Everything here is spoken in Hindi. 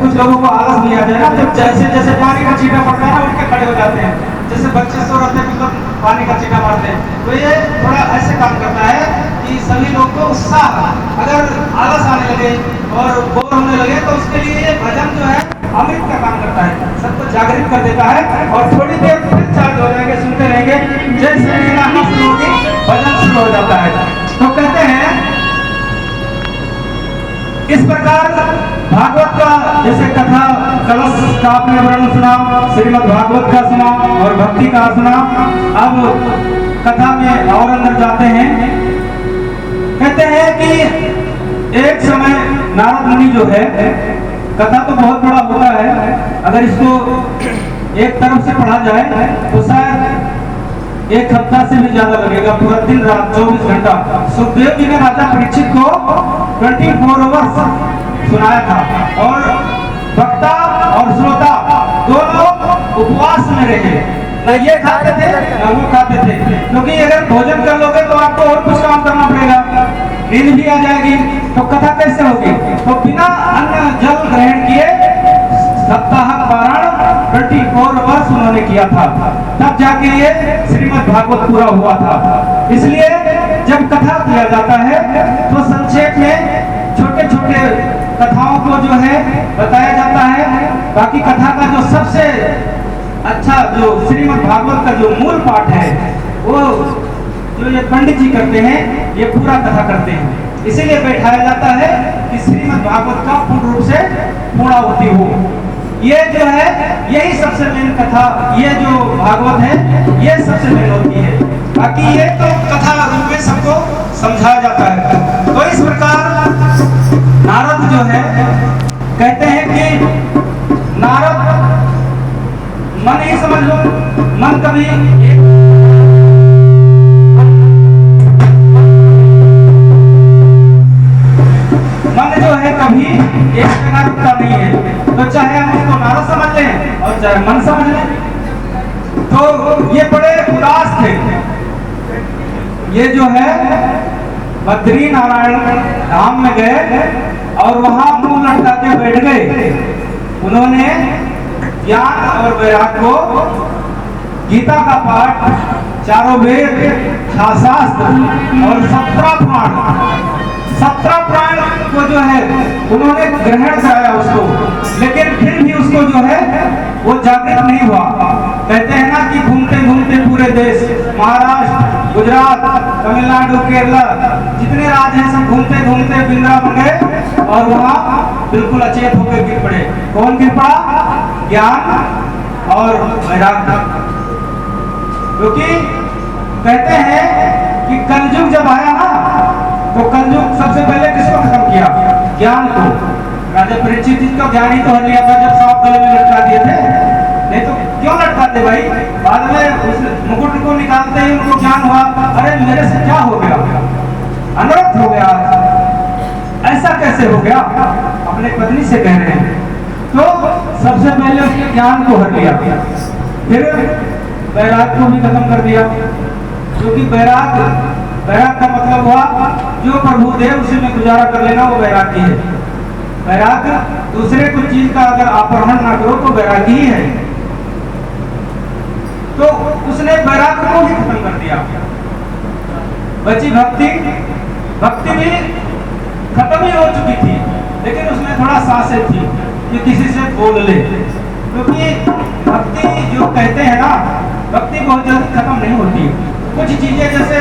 कुछ लोगों को आलस भी आ जाए ना, जब जैसे जैसे पानी का छींटा पड़ता है ना, उठ के खड़े हो जाते हैं, जैसे बच्चे सो रहते हैं मतलब पानी का छींटा मारते हैं। तो ये थोड़ा ऐसे काम करता है कि सभी लोग को उत्साह, अगर आलस आने लगे और बोर होने लगे तो उसके लिए ये भजन जो है अमृत का काम करता है, सबको जागृत कर देता है और थोड़ी देर फिर चार्ज हो जाएंगे, सुनते रहेंगे, जैसे शुरू होगी भजन शुरू हो जाता है। तो कहते हैं इस प्रकार भागवत का जैसे कथा कलश का आपने वर्णन सुना, श्रीमद् भागवत का सुना और भक्ति का सुना। अब कथा में और अंदर जाते हैं। कहते हैं कि एक समय नारद मुनि जो है, कथा तो बहुत बड़ा होता है, अगर इसको एक तरफ से पढ़ा जाए तो शायद एक हफ्ता से भी ज्यादा लगेगा, पूरा दिन रात 24 घंटा। सुखदेव जी ने राजा परीक्षित को 24 आवर्स सुनाया था और वक्ता और श्रोता दोनों उपवास में रहे, न ये खाते थे न वो खाते थे, क्योंकि अगर भोजन कर लोगे तो आपको और कुछ काम करना पड़ेगा, नींद भी आ जाएगी, तो कथा कैसे होगी। तो बिना अन्न जल ग्रहण किए सप्ताह पारायण 24 वर्ष उन्होंने किया था, तब जाके ये श्रीमद् भागवत पूरा हुआ था। इसलिए जब कथा किया जाता है तो संक्षेप में छोटे छोटे कथाओं को जो है बताया जाता है। बाकी कथा का जो सबसे अच्छा जो श्रीमद् भागवत का जो मूल पाठ है वो जो ये पंडित जी करते हैं, ये पूरा कथा करते हैं। इसीलिए बैठाया जाता है कि श्रीमद् भागवत का पूर्ण रूप से पूर्णाहुति हो। ये जो है यही सबसे मेन कथा, ये जो भागवत है ये सबसे मेन होती है। बाकी ये तो कथा रूप में सबको समझाया जाता है। तो इस प्रकार नारद जो है कहते हैं कि नारद मन ही समझ लो, मन कभी मन जो है कभी एक जगह रुकता नहीं है, तो चाहे हम उसको नारद समझ लें और चाहे मन समझ लें। तो ये बड़े उदास थे, ये जो है बद्री नारायण धाम में गए और वहां मुंह लटका के बैठ गए। उन्होंने ज्ञान और वैराग्य को, गीता का पाठ, चारों वेद, शास्त्र और 17 पुराण को जो है उन्होंने ग्रहण कराया उसको, लेकिन फिर भी उसको जो है वो जागृत नहीं हुआ। कहते हैं ना कि घूमते घूमते पूरे देश, महाराष्ट्र, गुजरात, तमिलनाडु, केरला, जितने राज्य हैं सब घूमते घूमते वृंदावन गए और वहाँ बिल्कुल अचेत होकर गिर पड़े। कौन गिर पड़ा? ज्ञान और वैराग्य। क्योंकि कहते हैं कि कलयुग जब आया ना तो कलयुग सबसे पहले किसको खत्म किया? ज्ञान को। राजा परीक्षित जी का ज्ञान ही तो हर लिया था जब सांप गले में लटका दिए थे, नहीं तो क्यों लटकाते भाई? बाद में उस मुकुट को निकालते ही उनको ज्ञान हुआ, अरे मेरे से क्या हो गया, अनर्थ हो गया, ऐसा कैसे हो गया? अपने पत्नी से कह रहे हैं। तो सबसे पहले उसने ज्ञान को हर लिया, फिर वैराग को भी खत्म कर दिया। क्योंकि वैराग का मतलब हुआ जो प्रभु दे उसी में गुजारा कर लेना, वो वैरागी है। वैराग दूसरे कुछ चीज का अगर अपहरण ना करो तो वैरागी ही है। तो उसने वैराग को भी खत्म कर दिया। बची भक्ति, भक्ति भी खत्म ही हो चुकी थी, लेकिन उसमें थोड़ा सांसें थी कि किसी से बोल ले। क्योंकि भक्ति जो कहते हैं ना, भक्ति बहुत जल्दी खत्म नहीं होती। कुछ चीजें जैसे